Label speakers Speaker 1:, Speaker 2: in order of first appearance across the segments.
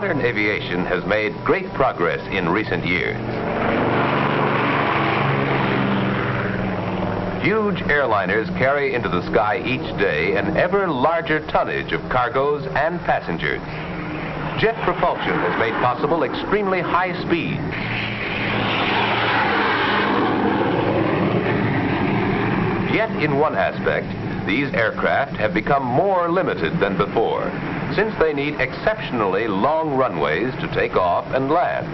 Speaker 1: Modern aviation has made great progress in recent years. Huge airliners carry into the sky each day an ever larger tonnage of cargoes and passengers. Jet propulsion has made possible extremely high speeds. Yet in one aspect, these aircraft have become more limited than before, since they need exceptionally long runways to take off and land.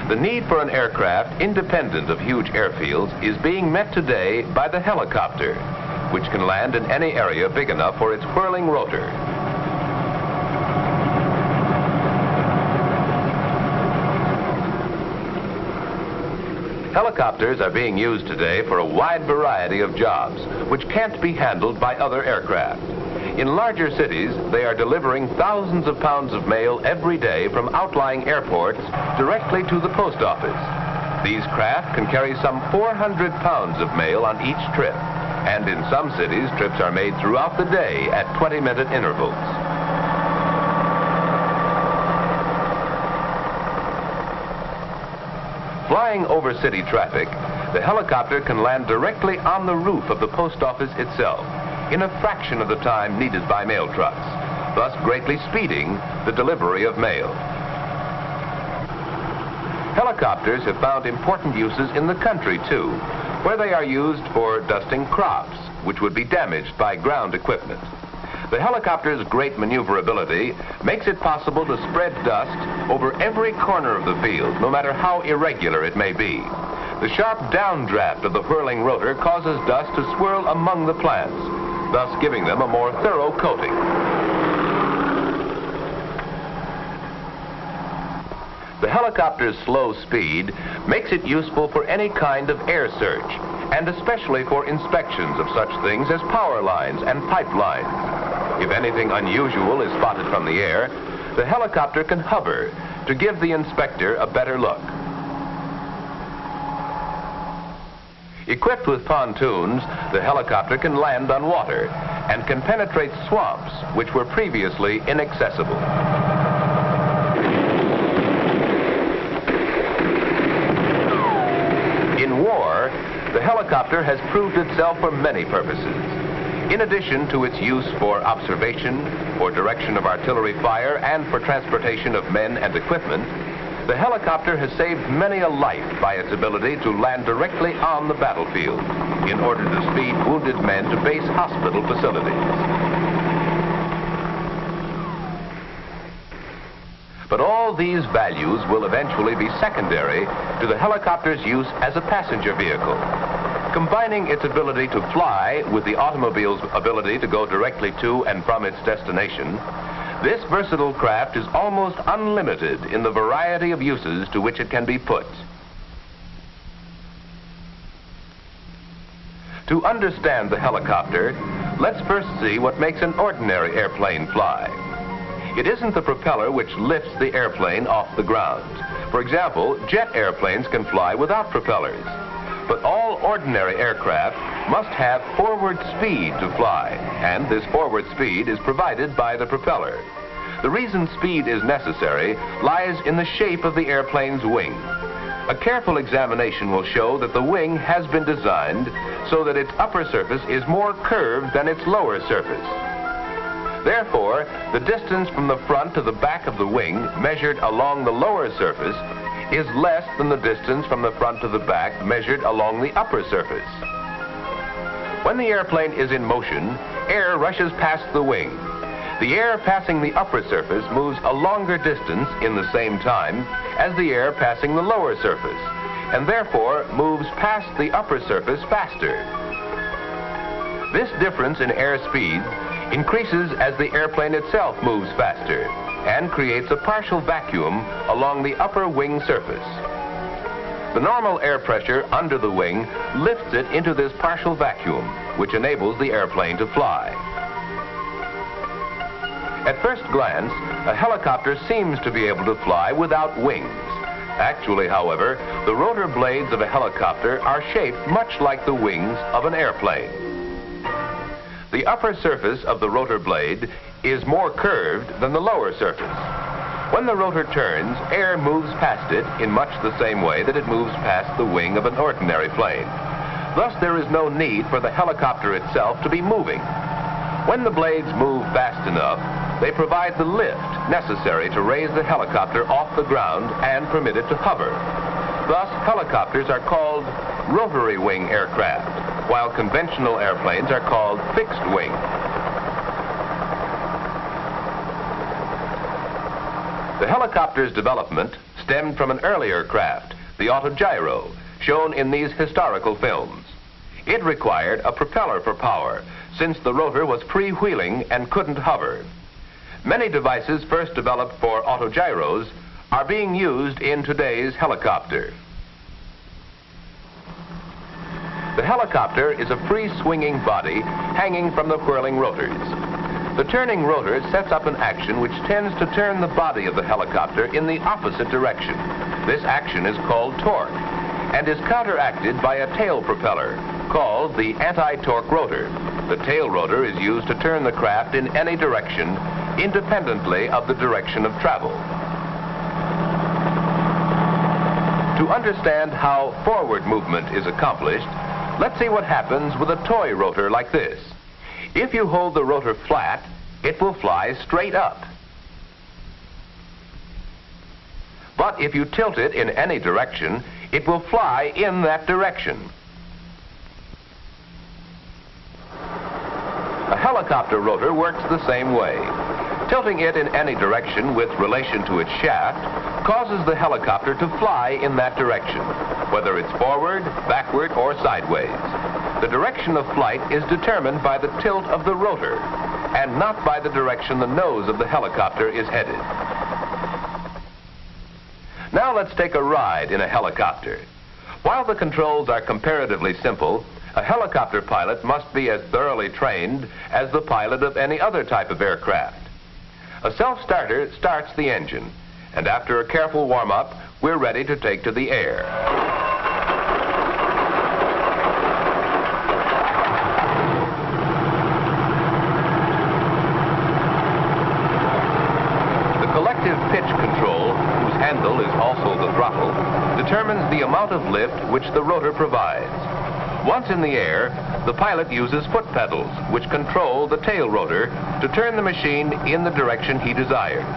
Speaker 1: The need for an aircraft independent of huge airfields is being met today by the helicopter, which can land in any area big enough for its whirling rotor. Helicopters are being used today for a wide variety of jobs, which can't be handled by other aircraft. In larger cities, they are delivering thousands of pounds of mail every day from outlying airports directly to the post office. These craft can carry some 400 pounds of mail on each trip, and in some cities, trips are made throughout the day at 20-minute intervals. Flying over city traffic, the helicopter can land directly on the roof of the post office itself in a fraction of the time needed by mail trucks, thus greatly speeding the delivery of mail. Helicopters have found important uses in the country too, where they are used for dusting crops, which would be damaged by ground equipment. The helicopter's great maneuverability makes it possible to spread dust over every corner of the field, no matter how irregular it may be. The sharp downdraft of the whirling rotor causes dust to swirl among the plants, thus giving them a more thorough coating. The helicopter's slow speed makes it useful for any kind of air search, and especially for inspections of such things as power lines and pipelines. If anything unusual is spotted from the air, the helicopter can hover to give the inspector a better look. Equipped with pontoons, the helicopter can land on water and can penetrate swamps which were previously inaccessible. In war, the helicopter has proved itself for many purposes. In addition to its use for observation, for direction of artillery fire, and for transportation of men and equipment, the helicopter has saved many a life by its ability to land directly on the battlefield in order to speed wounded men to base hospital facilities. But all these values will eventually be secondary to the helicopter's use as a passenger vehicle. Combining its ability to fly with the automobile's ability to go directly to and from its destination, this versatile craft is almost unlimited in the variety of uses to which it can be put. To understand the helicopter, let's first see what makes an ordinary airplane fly. It isn't the propeller which lifts the airplane off the ground. For example, jet airplanes can fly without propellers. But all ordinary aircraft must have forward speed to fly, and this forward speed is provided by the propeller. The reason speed is necessary lies in the shape of the airplane's wing. A careful examination will show that the wing has been designed so that its upper surface is more curved than its lower surface. Therefore, the distance from the front to the back of the wing measured along the lower surface is less than the distance from the front to the back measured along the upper surface. When the airplane is in motion, air rushes past the wing. The air passing the upper surface moves a longer distance in the same time as the air passing the lower surface, and therefore moves past the upper surface faster. This difference in air speed increases as the airplane itself moves faster, and creates a partial vacuum along the upper wing surface. The normal air pressure under the wing lifts it into this partial vacuum, which enables the airplane to fly. At first glance, a helicopter seems to be able to fly without wings. Actually, however, the rotor blades of a helicopter are shaped much like the wings of an airplane. The upper surface of the rotor blade is more curved than the lower surface. When the rotor turns, air moves past it in much the same way that it moves past the wing of an ordinary plane. Thus, there is no need for the helicopter itself to be moving. When the blades move fast enough, they provide the lift necessary to raise the helicopter off the ground and permit it to hover. Thus, helicopters are called rotary wing aircraft, while conventional airplanes are called fixed wing. The helicopter's development stemmed from an earlier craft, the autogyro, shown in these historical films. It required a propeller for power, since the rotor was freewheeling and couldn't hover. Many devices first developed for autogyros are being used in today's helicopter. The helicopter is a free-swinging body hanging from the whirling rotors. The turning rotor sets up an action which tends to turn the body of the helicopter in the opposite direction. This action is called torque and is counteracted by a tail propeller called the anti-torque rotor. The tail rotor is used to turn the craft in any direction independently of the direction of travel. To understand how forward movement is accomplished, let's see what happens with a toy rotor like this. If you hold the rotor flat, it will fly straight up. But if you tilt it in any direction, it will fly in that direction. A helicopter rotor works the same way. Tilting it in any direction with relation to its shaft causes the helicopter to fly in that direction, whether it's forward, backward, or sideways. The direction of flight is determined by the tilt of the rotor, and not by the direction the nose of the helicopter is headed. Now let's take a ride in a helicopter. While the controls are comparatively simple, a helicopter pilot must be as thoroughly trained as the pilot of any other type of aircraft. A self-starter starts the engine, and after a careful warm-up, we're ready to take to the air. The collective pitch control, whose handle is also the throttle, determines the amount of lift which the rotor provides. Once in the air, the pilot uses foot pedals, which control the tail rotor to turn the machine in the direction he desires.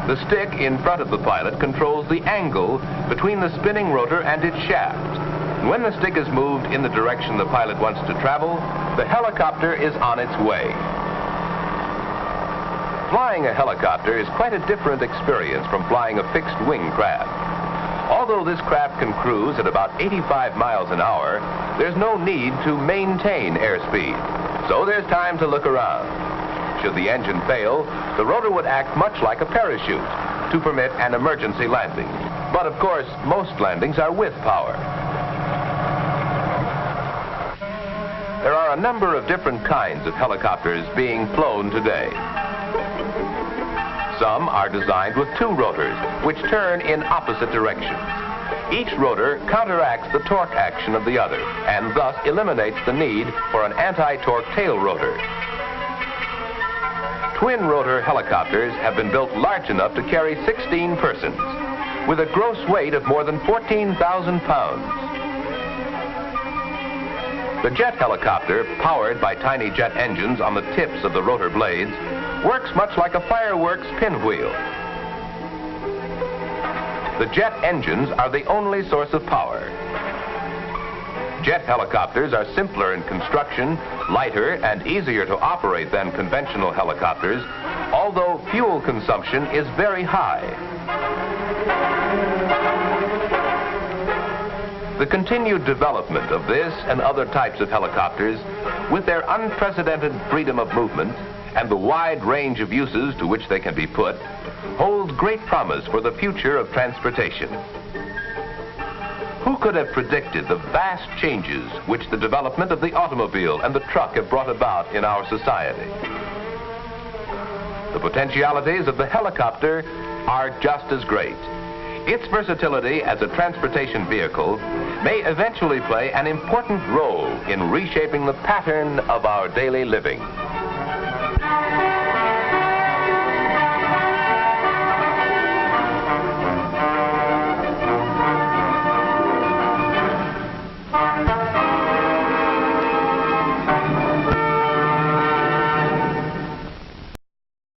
Speaker 1: The stick in front of the pilot controls the angle between the spinning rotor and its shaft. And when the stick is moved in the direction the pilot wants to travel, the helicopter is on its way. Flying a helicopter is quite a different experience from flying a fixed-wing craft. Although this craft can cruise at about 85 miles an hour, there's no need to maintain airspeed, so there's time to look around. Should the engine fail, the rotor would act much like a parachute to permit an emergency landing. But of course, most landings are with power. There are a number of different kinds of helicopters being flown today. Some are designed with two rotors, which turn in opposite directions. Each rotor counteracts the torque action of the other, and thus eliminates the need for an anti-torque tail rotor. Twin rotor helicopters have been built large enough to carry 16 persons, with a gross weight of more than 14,000 pounds. The jet helicopter, powered by tiny jet engines on the tips of the rotor blades, works much like a fireworks pinwheel. The jet engines are the only source of power. Jet helicopters are simpler in construction, lighter, and easier to operate than conventional helicopters, although fuel consumption is very high. The continued development of this and other types of helicopters, with their unprecedented freedom of movement and the wide range of uses to which they can be put, holds great promise for the future of transportation. Who could have predicted the vast changes which the development of the automobile and the truck have brought about in our society? The potentialities of the helicopter are just as great. Its versatility as a transportation vehicle may eventually play an important role in reshaping the pattern of our daily living.